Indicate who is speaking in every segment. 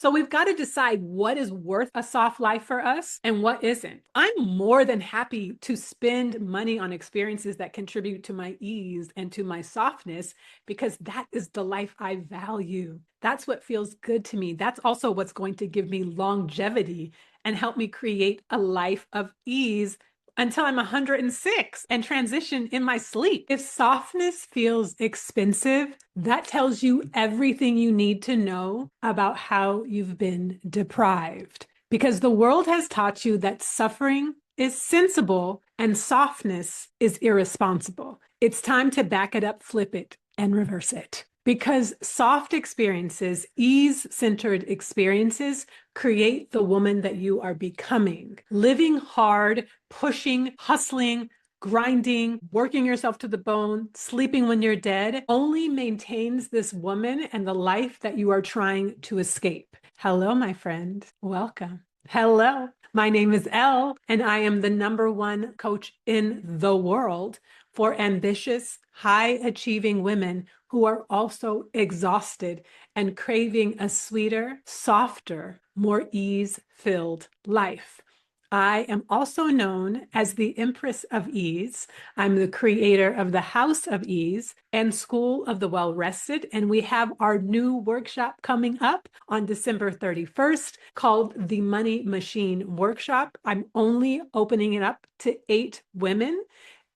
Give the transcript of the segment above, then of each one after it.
Speaker 1: So we've got to decide what is worth a soft life for us and what isn't. I'm more than happy to spend money on experiences that contribute to my ease and to my softness because that is the life I value. That's what feels good to me. That's also what's going to give me longevity and help me create a life of ease until I'm 106 and transition in my sleep. If softness feels expensive, that tells you everything you need to know about how you've been deprived. Because the world has taught you that suffering is sensible and softness is irresponsible. It's time to back it up, flip it, and reverse it. Because soft experiences, ease-centered experiences, create the woman that you are becoming. Living hard, pushing, hustling, grinding, working yourself to the bone, sleeping when you're dead, only maintains this woman and the life that you are trying to escape. Hello, my friend. Welcome. Hello. My name is Elle, and I am the #1 coach in the world for ambitious, high-achieving women who are also exhausted and craving a sweeter, softer, more ease-filled life. I am also known as the Empress of Ease. I'm the creator of the House of Ease and School of the Well-Rested, and we have our new workshop coming up on December 31st called the Money Machine Workshop. I'm only opening it up to 8 women.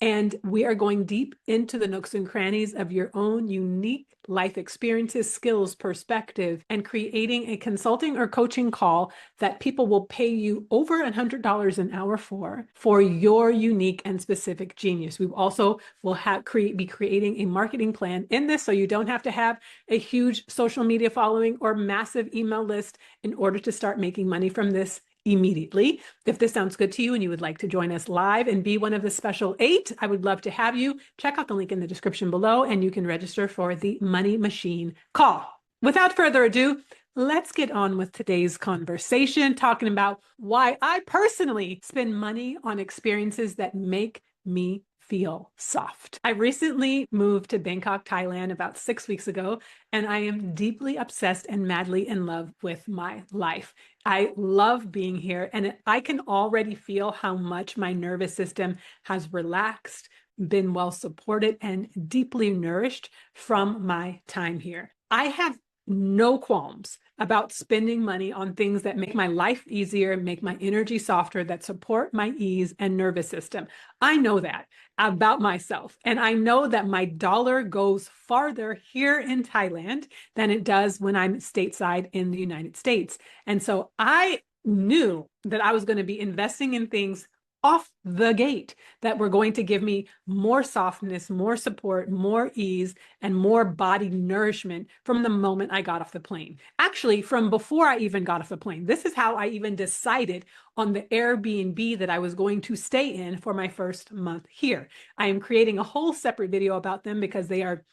Speaker 1: And we are going deep into the nooks and crannies of your own unique life experiences, skills, perspective, and creating a consulting or coaching call that people will pay you over $100 an hour for your unique and specific genius. We also will be creating a marketing plan in this, so you don't have to have a huge social media following or massive email list in order to start making money from this immediately. If this sounds good to you and you would like to join us live and be one of the special 8, I would love to have you. Check out the link in the description below and you can register for the Money Machine call. Without further ado, let's get on with today's conversation, talking about why I personally spend money on experiences that make me feel soft. I recently moved to Bangkok, Thailand about 6 weeks ago, and I am deeply obsessed and madly in love with my life. I love being here, and I can already feel how much my nervous system has relaxed, been well supported, and deeply nourished from my time here. I have no qualms about spending money on things that make my life easier, make my energy softer, that support my ease and nervous system. I know that about myself. And I know that my dollar goes farther here in Thailand than it does when I'm stateside in the United States. And so I knew that I was going to be investing in things off the gate that were going to give me more softness, more support, more ease, and more body nourishment from the moment I got off the plane. Actually, from before I even got off the plane. This is how I even decided on the Airbnb that I was going to stay in for my first month here. I am creating a whole separate video about them because they are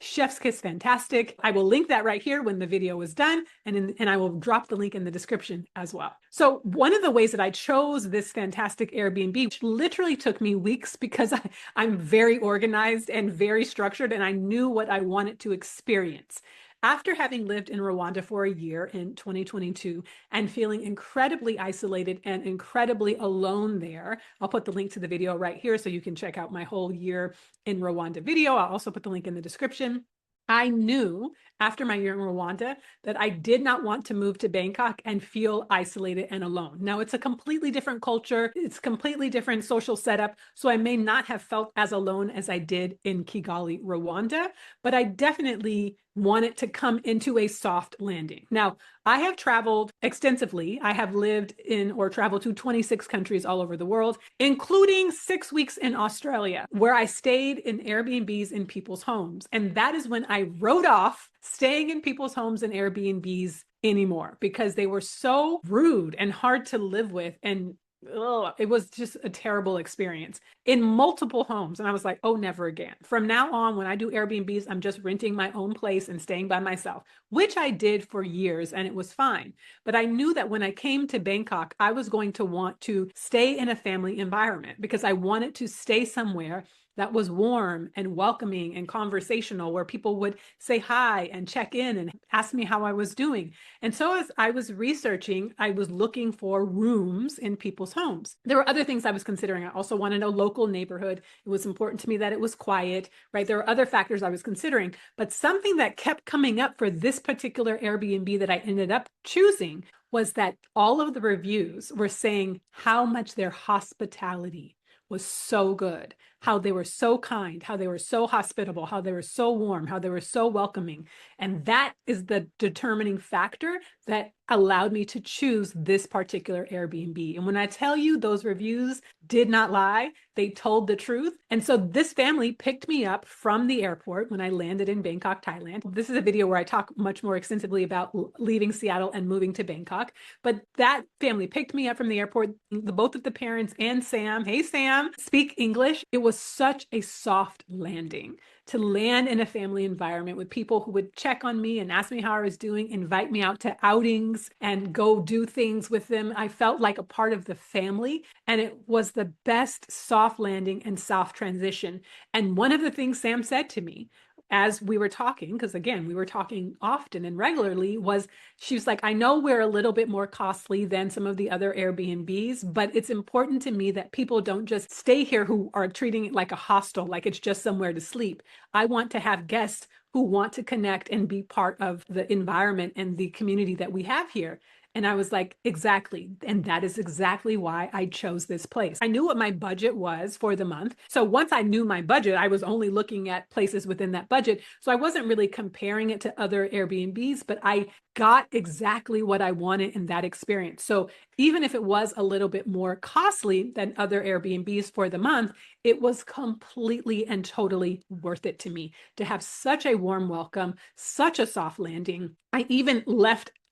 Speaker 1: chef's kiss fantastic. I will link that right here when the video is done, and I will drop the link in the description as well. So one of the ways that I chose this fantastic Airbnb, which literally took me weeks because I'm very organized and very structured, and I knew what I wanted to experience. After having lived in Rwanda for a year in 2022 and feeling incredibly isolated and incredibly alone there, I'll put the link to the video right here so you can check out my whole year in Rwanda video. I'll also put the link in the description. I knew after my year in Rwanda that I did not want to move to Bangkok and feel isolated and alone. Now, it's a completely different culture. It's completely different social setup. So I may not have felt as alone as I did in Kigali, Rwanda, but I definitely wanted to come into a soft landing. Now, I have traveled extensively. I have lived in or traveled to 26 countries all over the world, including 6 weeks in Australia, where I stayed in Airbnbs in people's homes. And that is when I wrote off staying in people's homes and Airbnbs anymore because they were so rude and hard to live with, and it was just a terrible experience in multiple homes. And I was like, oh, never again. From now on, when I do Airbnbs, I'm just renting my own place and staying by myself, which I did for years and it was fine. But I knew that when I came to Bangkok, I was going to want to stay in a family environment because I wanted to stay somewhere that was warm and welcoming and conversational, where people would say hi and check in and ask me how I was doing. And so as I was researching, I was looking for rooms in people's homes. There were other things I was considering. I also wanted a local neighborhood. It was important to me that it was quiet, right? There were other factors I was considering, but something that kept coming up for this particular Airbnb that I ended up choosing was that all of the reviews were saying how much their hospitality was so good, how they were so kind, how they were so hospitable, how they were so warm, how they were so welcoming. And that is the determining factor that allowed me to choose this particular Airbnb. And when I tell you those reviews did not lie, they told the truth. And so this family picked me up from the airport when I landed in Bangkok, Thailand. This is a video where I talk much more extensively about leaving Seattle and moving to Bangkok. But that family picked me up from the airport. Both of the parents and Sam, hey Sam, speak English. It was such a soft landing to land in a family environment with people who would check on me and ask me how I was doing, invite me out to outings and go do things with them. I felt like a part of the family, and it was the best soft landing and soft transition. And one of the things Sam said to me as we were talking, because again, we were talking often and regularly, was she was like, I know we're a little bit more costly than some of the other Airbnbs, but it's important to me that people don't just stay here who are treating it like a hostel, like it's just somewhere to sleep. I want to have guests who want to connect and be part of the environment and the community that we have here. And I was like, exactly. And that is exactly why I chose this place. I knew what my budget was for the month. So once I knew my budget, I was only looking at places within that budget. So I wasn't really comparing it to other Airbnbs, but I got exactly what I wanted in that experience. So even if it was a little bit more costly than other Airbnbs for the month, it was completely and totally worth it to me to have such a warm welcome, such a soft landing. I even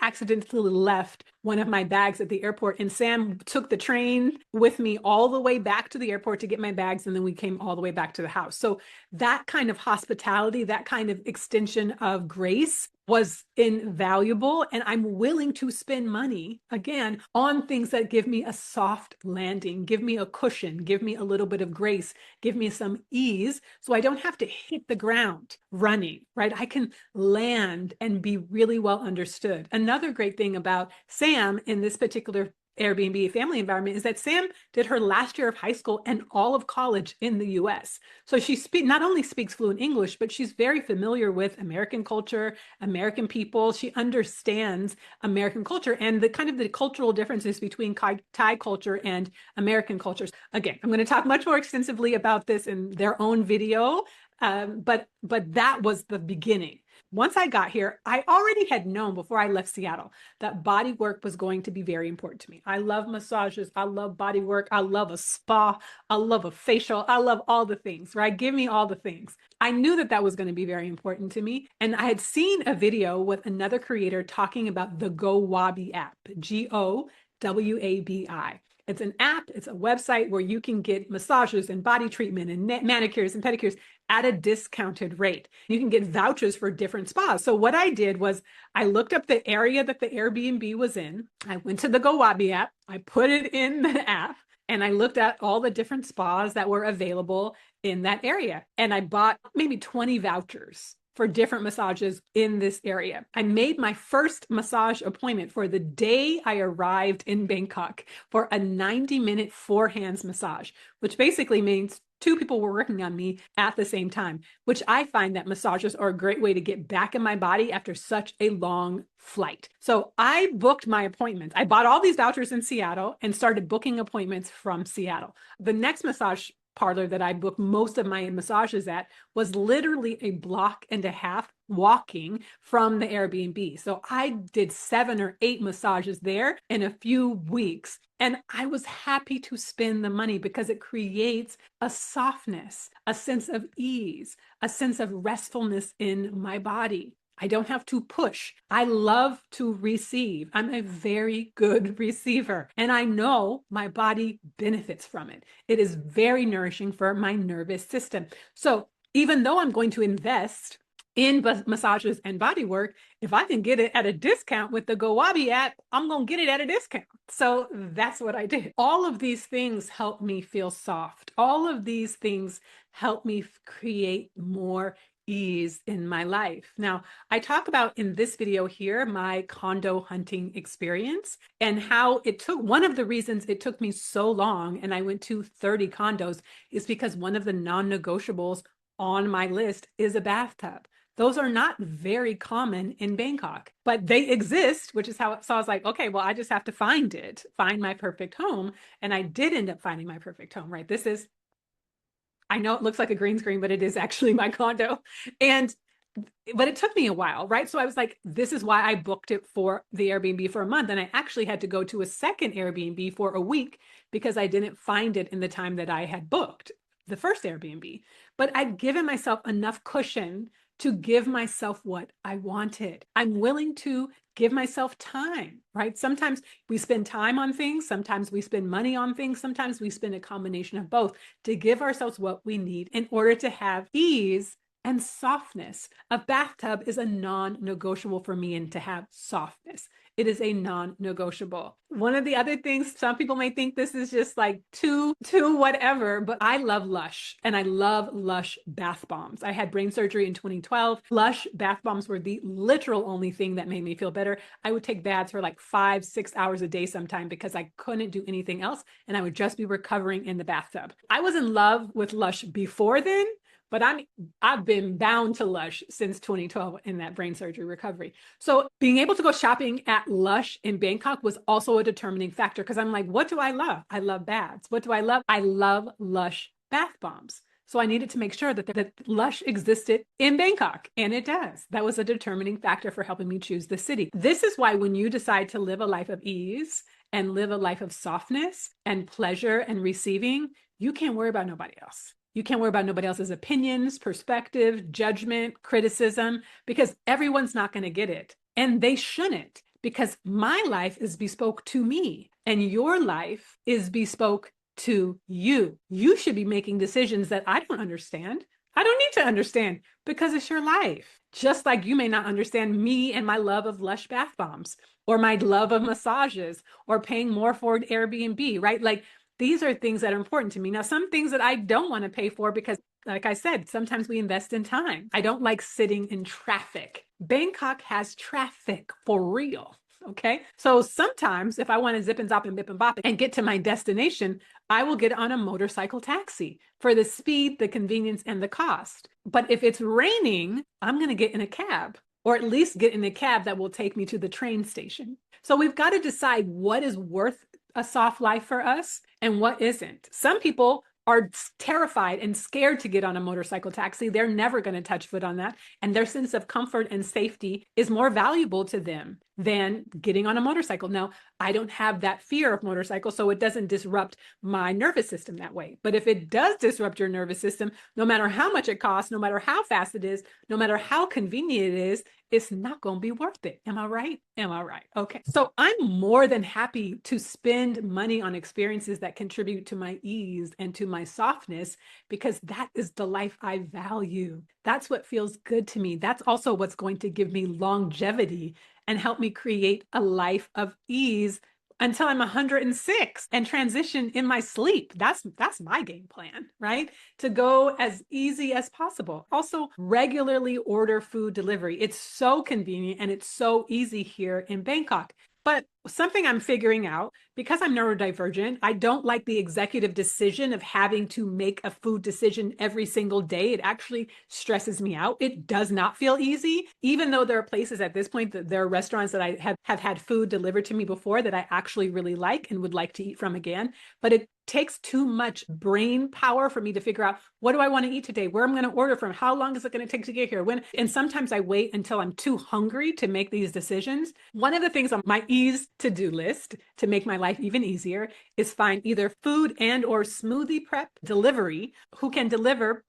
Speaker 1: accidentally left one of my bags at the airport, and Sam took the train with me all the way back to the airport to get my bags, and then we came all the way back to the house. So that kind of hospitality, that kind of extension of grace was invaluable, and I'm willing to spend money again on things that give me a soft landing, give me a cushion, give me a little bit of grace, give me some ease, so I don't have to hit the ground running, right? I can land and be really well understood. Another great thing about Sam in this particular Airbnb family environment is that Sam did her last year of high school and all of college in the US. So she not only speaks fluent English, but she's very familiar with American culture, American people. She understands American culture and the kind of the cultural differences between Thai culture and American cultures. Again, I'm going to talk much more extensively about this in their own video, but that was the beginning. Once I got here, I already had known before I left Seattle that body work was going to be very important to me. I love massages. I love body work. I love a spa. I love a facial. I love all the things, right? Give me all the things. I knew that that was going to be very important to me. And I had seen a video with another creator talking about the Go Wabi app, GOWABI. It's an app, it's a website where you can get massages and body treatment and manicures and pedicures at a discounted rate. You can get vouchers for different spas. So what I did was I looked up the area that the Airbnb was in. I went to the Go Wabi app. I put it in the app and I looked at all the different spas that were available in that area. And I bought maybe 20 vouchers for different massages in this area. I made my first massage appointment for the day I arrived in Bangkok for a 90-minute four hands massage, which basically means two people were working on me at the same time, which I find that massages are a great way to get back in my body after such a long flight. So I booked my appointments. I bought all these vouchers in Seattle and started booking appointments from Seattle. The next massage parlor that I booked most of my massages at was literally a block and a half walking from the Airbnb. So I did 7 or 8 massages there in a few weeks. And I was happy to spend the money because it creates a softness, a sense of ease, a sense of restfulness in my body. I don't have to push. I love to receive. I'm a very good receiver, and I know my body benefits from it. It is very nourishing for my nervous system. So even though I'm going to invest in massages and bodywork, if I can get it at a discount with the GoWabi app, I'm going to get it at a discount. So that's what I did. All of these things help me feel soft. All of these things help me create more ease in my life. Now, I talk about in this video here my condo hunting experience and how it took, one of the reasons it took me so long and I went to 30 condos is because one of the non-negotiables on my list is a bathtub. Those are not very common in Bangkok, but they exist, which is how, so I was like, okay, well, I just have to find it, find my perfect home. And I did end up finding my perfect home, right? This is, I know it looks like a green screen, but it is actually my condo. But it took me a while, right? So I was like, this is why I booked it for the Airbnb for a month. And I actually had to go to a second Airbnb for a week because I didn't find it in the time that I had booked the first Airbnb. But I'd given myself enough cushion to give myself what I wanted. I'm willing to give myself time, right? Sometimes we spend time on things, sometimes we spend money on things, sometimes we spend a combination of both to give ourselves what we need in order to have ease and softness. A bathtub is a non-negotiable for me, and to have softness, it is a non-negotiable. One of the other things, some people may think this is just like too whatever, but I love Lush and I love Lush bath bombs. I had brain surgery in 2012. Lush bath bombs were the literal only thing that made me feel better. I would take baths for like 5-6 hours a day sometime because I couldn't do anything else and I would just be recovering in the bathtub. I was in love with Lush before then, but I've been bound to Lush since 2012 in that brain surgery recovery. So being able to go shopping at Lush in Bangkok was also a determining factor because I'm like, what do I love? I love baths. What do I love? I love Lush bath bombs. So I needed to make sure that Lush existed in Bangkok, and it does. That was a determining factor for helping me choose the city. This is why when you decide to live a life of ease and live a life of softness and pleasure and receiving, you can't worry about nobody else. You can't worry about nobody else's opinions, perspective, judgment, criticism, because everyone's not going to get it. And they shouldn't, because my life is bespoke to me and your life is bespoke to you. You should be making decisions that I don't understand. I don't need to understand because it's your life. Just like you may not understand me and my love of Lush bath bombs or my love of massages or paying more for an Airbnb, right? Like, these are things that are important to me. Now, some things that I don't want to pay for because, like I said, sometimes we invest in time. I don't like sitting in traffic. Bangkok has traffic for real. Okay. So sometimes if I want to zip and zop and bip and bop and get to my destination, I will get on a motorcycle taxi for the speed, the convenience, and the cost. But if it's raining, I'm going to get in a cab, or at least get in a cab that will take me to the train station. So we've got to decide what is worth a soft life for us and what isn't. Some people are terrified and scared to get on a motorcycle taxi. They're never going to touch foot on that. And their sense of comfort and safety is more valuable to them than getting on a motorcycle. Now, I don't have that fear of motorcycles, so it doesn't disrupt my nervous system that way. But if it does disrupt your nervous system, no matter how much it costs, no matter how fast it is, no matter how convenient it is, it's not going to be worth it. Am I right? Am I right? Okay. So I'm more than happy to spend money on experiences that contribute to my ease and to my softness, because that is the life I value. That's what feels good to me. That's also what's going to give me longevity and help me create a life of ease until I'm 106 and transition in my sleep. That's my game plan, right? To go as easy as possible. Also, regularly order food delivery. It's so convenient and it's so easy here in Bangkok. But something I'm figuring out, because I'm neurodivergent, I don't like the executive decision of having to make a food decision every single day. It actually stresses me out. It does not feel easy, even though there are places at this point, that there are restaurants that I have had food delivered to me before that I actually really like and would like to eat from again. But it takes too much brain power for me to figure out, what do I want to eat today? Where I'm going to order from? How long is it going to take to get here? When? And sometimes I wait until I'm too hungry to make these decisions. One of the things on my ease to-do list to make my life even easier is find either food and or smoothie prep delivery who can deliver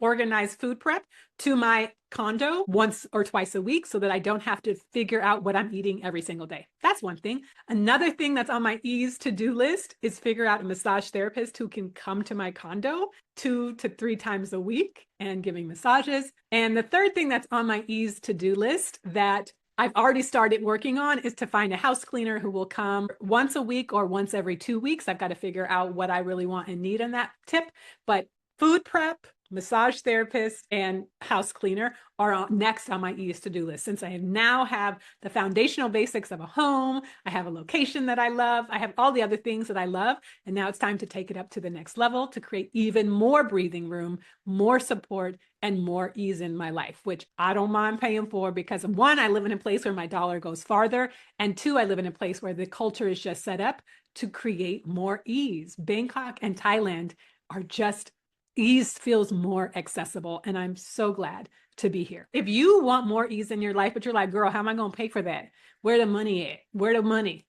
Speaker 1: organized food prep to my condo once or twice a week so that I don't have to figure out what I'm eating every single day. That's one thing. Another thing that's on my ease to-do list is figure out a massage therapist who can come to my condo 2 to 3 times a week and giving massages. And the third thing that's on my ease to-do list that I've already started working on is to find a house cleaner who will come once a week or once every 2 weeks. I've got to figure out what I really want and need on that tip. But food prep, massage therapist, and house cleaner are next on my ease to-do list. Since I now have the foundational basics of a home, I have a location that I love, I have all the other things that I love, and now it's time to take it up to the next level to create even more breathing room, more support, and more ease in my life, which I don't mind paying for because one, I live in a place where my dollar goes farther, and two, I live in a place where the culture is just set up to create more ease. Bangkok and Thailand are just ease feels more accessible, and I'm so glad to be here. If you want more ease in your life, but you're like, girl, how am I going to pay for that? Where the money at? Where the money?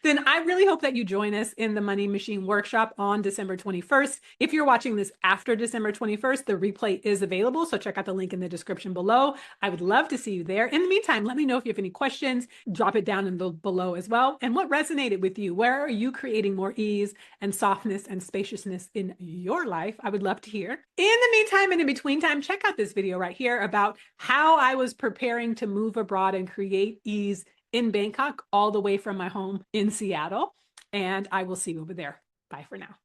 Speaker 1: Then I really hope that you join us in the Money Machine Workshop on December 21st. If you're watching this after December 21st, the replay is available, so check out the link in the description below. I would love to see you there. In the meantime, let me know if you have any questions. Drop it down in the below as well. And what resonated with you? Where are you creating more ease and softness and spaciousness in your life? I would love to hear. In the meantime, and in between time, check out this video right here about how I was preparing to move abroad and create ease in Bangkok, all the way from my home in Seattle. And I will see you over there. Bye for now.